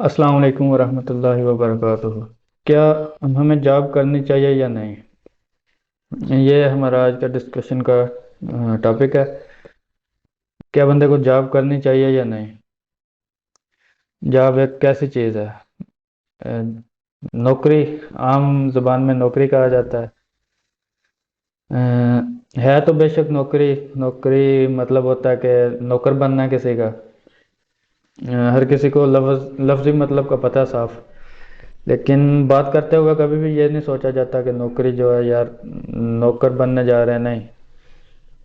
السلام علیکم ورحمۃ اللہ وبرکاتہ۔ کیا ہمیں جاب کرنی چاہیے یا نہیں؟ یہ ہمارا آج کا ڈسکشن کا ٹاپک ہے۔ کیا بندے کو جاب کرنی چاہیے یا نہیں؟ جاب ایک کیسی چیز ہے؟ اہ، نوکری، عام زبان میں نوکری کہا جاتا ہے۔ ہے تو بے شک نوکری نوکری مطلب ہوتا ہے کہ نوکر بننا ہے کسی کا۔ ہر کسی کو لفظی مطلب کا پتہ ہے صاف، لیکن بات کرتے ہوئے کبھی بھی یہ نہیں سوچا جاتا کہ نوکری جو ہے یار نوکر بننے جا رہے ہیں، نہیں۔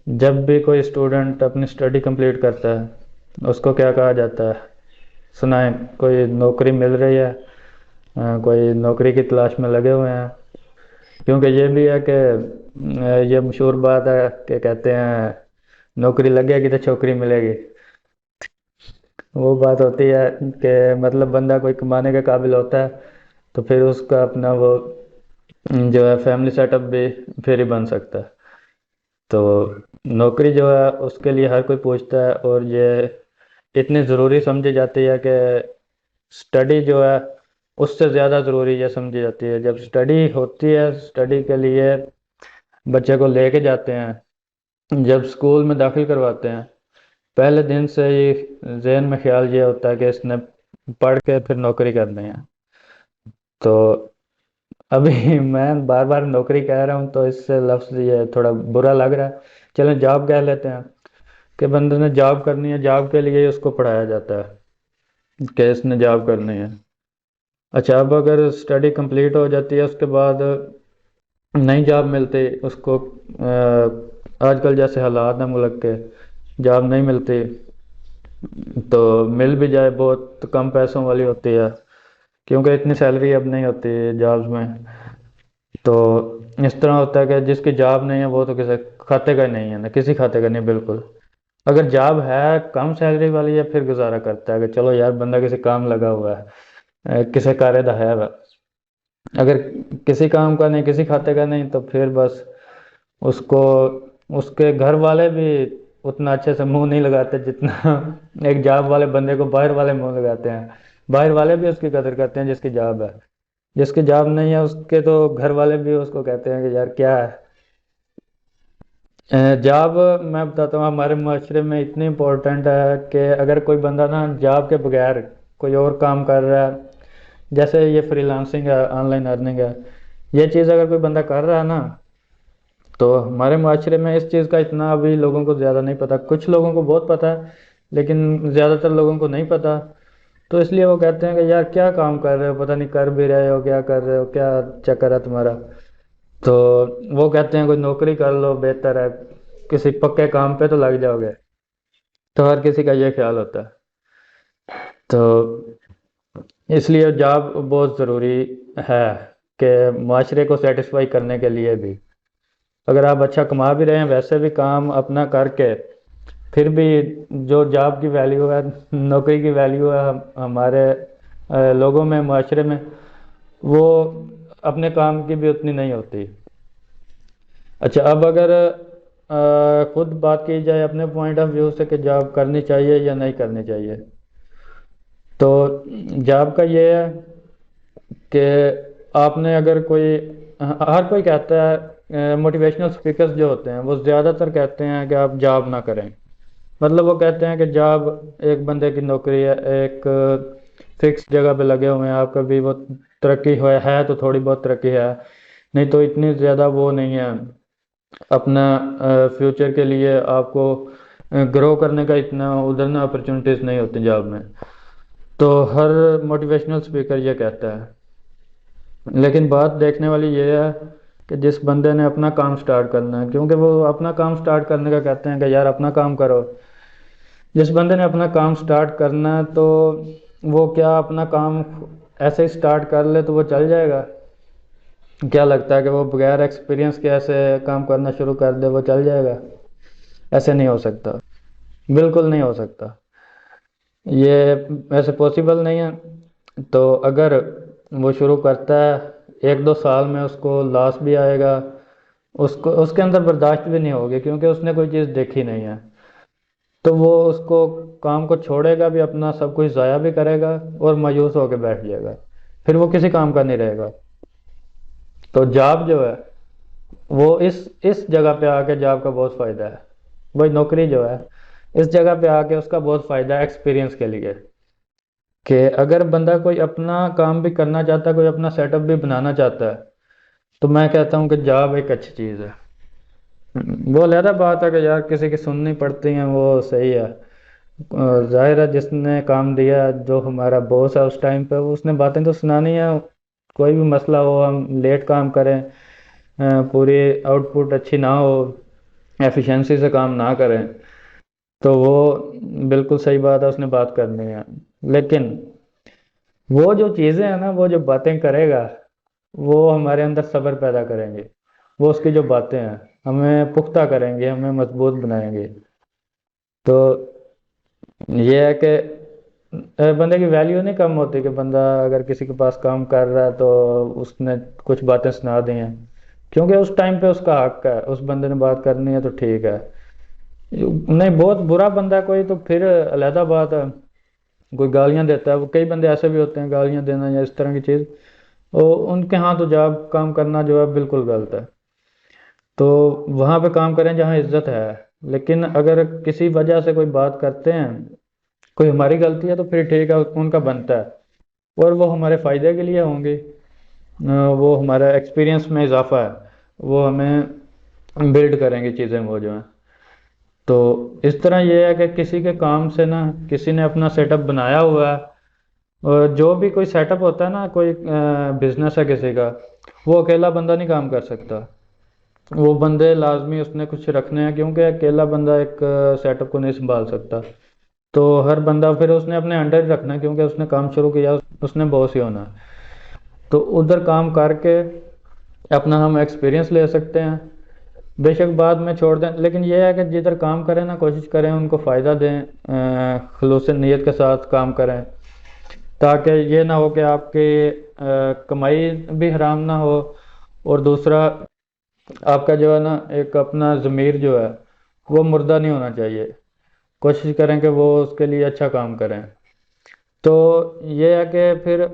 جب بھی کوئی اسٹوڈنٹ اپنی اسٹڈی کمپلیٹ کرتا ہے اس کو کیا کہا جاتا ہے؟ سنائیں، کوئی نوکری مل رہی ہے، کوئی نوکری کی تلاش میں لگے ہوئے ہیں۔ کیونکہ یہ بھی ہے کہ یہ مشہور بات ہے کہ کہتے ہیں نوکری لگے گی تو چھوکری ملے گی۔ وہ بات ہوتی ہے کہ مطلب بندہ کوئی کمانے کے قابل ہوتا ہے تو پھر اس کا اپنا وہ جو ہے فیملی سیٹ اپ بھی پھر ہی بن سکتا ہے۔ تو نوکری جو ہے اس کے لیے ہر کوئی پوچھتا ہے، اور یہ اتنی ضروری سمجھی جاتی ہے کہ اسٹڈی جو ہے اس سے زیادہ ضروری یہ سمجھی جاتی ہے۔ جب اسٹڈی ہوتی ہے، اسٹڈی کے لیے بچے کو لے کے جاتے ہیں، جب اسکول میں داخل کرواتے ہیں، پہلے دن سے ہی ذہن میں خیال یہ ہوتا ہے کہ اس نے پڑھ کے پھر نوکری کرنی ہے۔ تو ابھی میں بار بار نوکری کہہ رہا ہوں تو اس سے لفظ یہ تھوڑا برا لگ رہا ہے، چلیں جاب کہہ لیتے ہیں کہ بندے نے جاب کرنی ہے۔ جاب کے لیے ہی اس کو پڑھایا جاتا ہے کہ اس نے جاب کرنی ہے۔ اچھا، اب اگر اسٹڈی کمپلیٹ ہو جاتی ہے اس کے بعد نئی جاب ملتی اس کو، آج کل جیسے حالات ہیں ملک کے، جاب نہیں ملتی، تو مل بھی جائے بہت کم پیسوں والی ہوتی ہے، کیونکہ اتنی سیلری اب نہیں ہوتی جابز میں۔ تو اس طرح ہوتا ہے کہ جس کی جاب نہیں ہے وہ تو کسی کھاتے کا نہیں ہے، نا کسی کھاتے کا نہیں بالکل۔ اگر جاب ہے کم سیلری والی ہے پھر گزارا کرتا ہے کہ چلو یار بندہ کسی کام لگا ہوا ہے، کسی کارے دا ہے وہ۔ اگر کسی کام کا نہیں، کسی کھاتے کا نہیں، تو پھر بس اس کو اس کے گھر والے بھی اتنا اچھے سے منہ نہیں لگاتے جتنا ایک جاب والے بندے کو باہر والے منہ لگاتے ہیں۔ باہر والے بھی اس کی قدر کرتے ہیں جس کی جاب ہے، جس کی جاب نہیں ہے اس کے تو گھر والے بھی اس کو کہتے ہیں کہ یار کیا ہے۔ جاب میں بتاتا ہوں ہمارے معاشرے میں اتنی امپورٹنٹ ہے کہ اگر کوئی بندہ نا جاب کے بغیر کوئی اور کام کر رہا ہے، جیسے یہ فری لانسنگ ہے، آن لائن ارننگ ہے، یہ چیز اگر کوئی بندہ کر رہا ہے نا، تو ہمارے معاشرے میں اس چیز کا اتنا ابھی لوگوں کو زیادہ نہیں پتہ۔ کچھ لوگوں کو بہت پتہ ہے لیکن زیادہ تر لوگوں کو نہیں پتہ۔ تو اس لیے وہ کہتے ہیں کہ یار کیا کام کر رہے ہو، پتہ نہیں کر بھی رہے ہو، کیا کر رہے ہو، کیا چکر ہے تمہارا۔ تو وہ کہتے ہیں کوئی نوکری کر لو بہتر ہے، کسی پکے کام پہ تو لگ جاؤ گے۔ تو ہر کسی کا یہ خیال ہوتا ہے۔ تو اس لیے جاب بہت ضروری ہے کہ معاشرے کو سیٹسفائی کرنے کے لیے بھی۔ اگر آپ اچھا کما بھی رہے ہیں ویسے بھی کام اپنا کر کے، پھر بھی جو جاب کی ویلیو ہے، نوکری کی ویلیو ہے ہمارے لوگوں میں، معاشرے میں، وہ اپنے کام کی بھی اتنی نہیں ہوتی۔ اچھا، اب اگر خود بات کی جائے اپنے پوائنٹ آف ویو سے کہ جاب کرنی چاہیے یا نہیں کرنی چاہیے، تو جاب کا یہ ہے کہ آپ نے اگر کوئی، ہر کوئی کہتا ہے، موٹیویشنل اسپیکرز جو ہوتے ہیں وہ زیادہ تر کہتے ہیں کہ آپ جاب نہ کریں۔ مطلب وہ کہتے ہیں کہ جاب ایک بندے کی نوکری ہے، ایک فکس جگہ پہ لگے ہوئے ہیں، آپ کبھی وہ ترقی ہے تو تھوڑی بہت ترقی ہے، نہیں تو اتنی زیادہ وہ نہیں ہے۔ اپنا فیوچر کے لیے آپ کو گرو کرنے کا اتنا ادھر نا اپرچونیٹیز نہیں ہوتی جاب میں۔ تو ہر موٹیویشنل اسپیکر یہ کہتا ہے، لیکن بات دیکھنے والی یہ ہے کہ جس بندے نے اپنا کام سٹارٹ کرنا ہے، کیونکہ وہ اپنا کام سٹارٹ کرنے کا کہتے ہیں کہ یار اپنا کام کرو۔ جس بندے نے اپنا کام سٹارٹ کرنا ہے تو وہ کیا اپنا کام ایسے ہی سٹارٹ کر لے تو وہ چل جائے گا؟ کیا لگتا ہے کہ وہ بغیر ایکسپیرینس کے ایسے کام کرنا شروع کر دے وہ چل جائے گا؟ ایسے نہیں ہو سکتا، بالکل نہیں ہو سکتا، یہ ایسے پاسبل نہیں ہے۔ تو اگر وہ شروع کرتا ہے، ایک دو سال میں اس کو لاس بھی آئے گا، اس کے اندر برداشت بھی نہیں ہوگی، کیونکہ اس نے کوئی چیز دیکھی نہیں ہے۔ تو وہ اس کو کام کو چھوڑے گا بھی، اپنا سب کچھ ضائع بھی کرے گا اور مایوس ہو کے بیٹھ جائے گا، پھر وہ کسی کام کا نہیں رہے گا۔ تو جاب جو ہے وہ اس جگہ پہ آ کے جاب کا بہت فائدہ ہے، وہی نوکری جو ہے اس جگہ پہ آ کے اس کا بہت فائدہ ہے ایکسپیرینس کے لیے، کہ اگر بندہ کوئی اپنا کام بھی کرنا چاہتا ہے، کوئی اپنا سیٹ اپ بھی بنانا چاہتا ہے، تو میں کہتا ہوں کہ جاب ایک اچھی چیز ہے۔ وہ علیحدہ بات ہے کہ یار کسی کی سننی پڑتی ہیں، وہ صحیح ہے، ظاہر ہے جس نے کام دیا، جو ہمارا باس ہے اس ٹائم پہ، اس نے باتیں تو سنانی ہے۔ کوئی بھی مسئلہ ہو، ہم لیٹ کام کریں، پوری آؤٹ پٹ اچھی نہ ہو، ایفیشنسی سے کام نہ کریں، تو وہ بالکل صحیح بات ہے، اس نے بات کرنی ہے۔ لیکن وہ جو چیزیں ہیں نا، وہ جو باتیں کرے گا، وہ ہمارے اندر صبر پیدا کریں گے، وہ اس کی جو باتیں ہیں ہمیں پختہ کریں گے، ہمیں مضبوط بنائیں گے۔ تو یہ ہے کہ بندے کی ویلیو نہیں کم ہوتی، کہ بندہ اگر کسی کے پاس کام کر رہا ہے تو اس نے کچھ باتیں سنا دی ہیں، کیونکہ اس ٹائم پہ اس کا حق ہے، اس بندے نے بات کرنی ہے تو ٹھیک ہے۔ نہیں، بہت برا بندہ ہے کوئی تو پھر علیحدہ بات ہے، کوئی گالیاں دیتا ہے، وہ کئی بندے ایسے بھی ہوتے ہیں، گالیاں دینا یا اس طرح کی چیز، ان کے ہاں تو جاب کام کرنا جو ہے بالکل غلط ہے۔ تو وہاں پہ کام کریں جہاں عزت ہے، لیکن اگر کسی وجہ سے کوئی بات کرتے ہیں، کوئی ہماری غلطی ہے، تو پھر ٹھیک ہے، ان کا بنتا ہے، اور وہ ہمارے فائدے کے لیے ہوں گے، وہ ہمارا ایکسپیرینس میں اضافہ ہے، وہ ہمیں بلڈ کریں گے چیزیں وہ جو ہیں۔ تو اس طرح یہ ہے کہ کسی کے کام سے نا، کسی نے اپنا سیٹ اپ بنایا ہوا ہے، اور جو بھی کوئی سیٹ اپ ہوتا ہے نا، کوئی بزنس ہے کسی کا، وہ اکیلا بندہ نہیں کام کر سکتا، وہ بندے لازمی اس نے کچھ رکھنے ہیں، کیونکہ اکیلا بندہ ایک سیٹ اپ کو نہیں سنبھال سکتا۔ تو ہر بندہ پھر اس نے اپنے انڈر ہی رکھنا ہے، کیونکہ اس نے کام شروع کیا، اس نے باس ہی ہونا ہے۔ تو ادھر کام کر کے اپنا ہم ایکسپیرینس لے سکتے ہیں، بے شک بعد میں چھوڑ دیں، لیکن یہ ہے کہ جدھر کام کریں نا، کوشش کریں ان کو فائدہ دیں، خلوص نیت کے ساتھ کام کریں، تاکہ یہ نہ ہو کہ آپ کی کمائی بھی حرام نہ ہو، اور دوسرا آپ کا جو ہے نا ایک اپنا ضمیر جو ہے وہ مردہ نہیں ہونا چاہیے۔ کوشش کریں کہ وہ اس کے لیے اچھا کام کریں۔ تو یہ ہے کہ پھر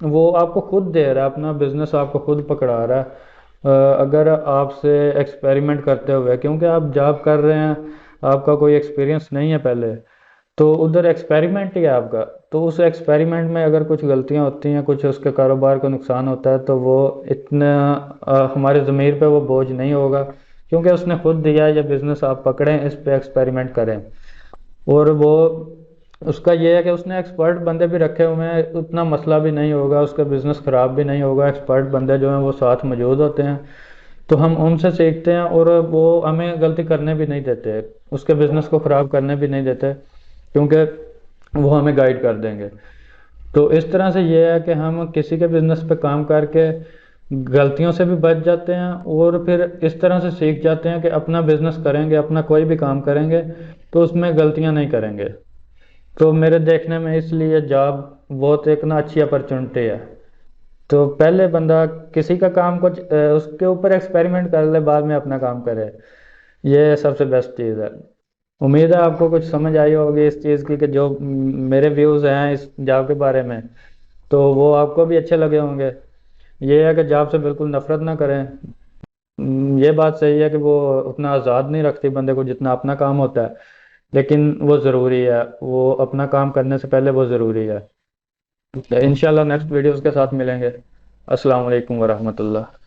وہ آپ کو خود دے رہا ہے، اپنا بزنس آپ کو خود پکڑا رہا ہے، اگر آپ سے ایکسپیریمنٹ کرتے ہوئے، کیونکہ آپ جاب کر رہے ہیں، آپ کا کوئی ایکسپیرینس نہیں ہے پہلے، تو ادھر ایکسپیریمنٹ ہی ہے آپ کا، تو اس ایکسپیریمنٹ میں اگر کچھ غلطیاں ہوتی ہیں، کچھ اس کے کاروبار کو نقصان ہوتا ہے، تو وہ اتنا ہمارے ضمیر پہ وہ بوجھ نہیں ہوگا، کیونکہ اس نے خود دیا ہے۔ یہ بزنس آپ پکڑیں، اس پہ ایکسپیریمنٹ کریں، اور وہ اس کا یہ ہے کہ اس نے ایکسپرٹ بندے بھی رکھے ہوئے ہیں، اتنا مسئلہ بھی نہیں ہوگا، اس کا بزنس خراب بھی نہیں ہوگا، ایکسپرٹ بندے جو ہیں وہ ساتھ موجود ہوتے ہیں، تو ہم ان سے سیکھتے ہیں، اور وہ ہمیں غلطی کرنے بھی نہیں دیتے، اس کے بزنس کو خراب کرنے بھی نہیں دیتے، کیونکہ وہ ہمیں گائیڈ کر دیں گے۔ تو اس طرح سے یہ ہے کہ ہم کسی کے بزنس پہ کام کر کے غلطیوں سے بھی بچ جاتے ہیں، اور پھر اس طرح سے سیکھ جاتے ہیں کہ اپنا بزنس کریں گے، اپنا کوئی بھی کام کریں گے تو اس میں غلطیاں نہیں کریں گے۔ تو میرے دیکھنے میں اس لیے جاب بہت ایک نا اچھی اپرچونٹی ہے۔ تو پہلے بندہ کسی کا کام کچھ اس کے اوپر ایکسپیریمنٹ کر لے، بعد میں اپنا کام کرے، یہ سب سے بیسٹ چیز ہے۔ امید ہے آپ کو کچھ سمجھ آئی ہوگی اس چیز کی، کہ جو میرے ویوز ہیں اس جاب کے بارے میں، تو وہ آپ کو بھی اچھے لگے ہوں گے۔ یہ ہے کہ جاب سے بالکل نفرت نہ کریں، یہ بات صحیح ہے کہ وہ اتنا آزاد نہیں رکھتی بندے کو جتنا اپنا کام ہوتا ہے، لیکن وہ ضروری ہے، وہ اپنا کام کرنے سے پہلے وہ ضروری ہے۔ انشاءاللہ نیکسٹ ویڈیوز کے ساتھ ملیں گے۔ السلام علیکم ورحمۃ اللہ۔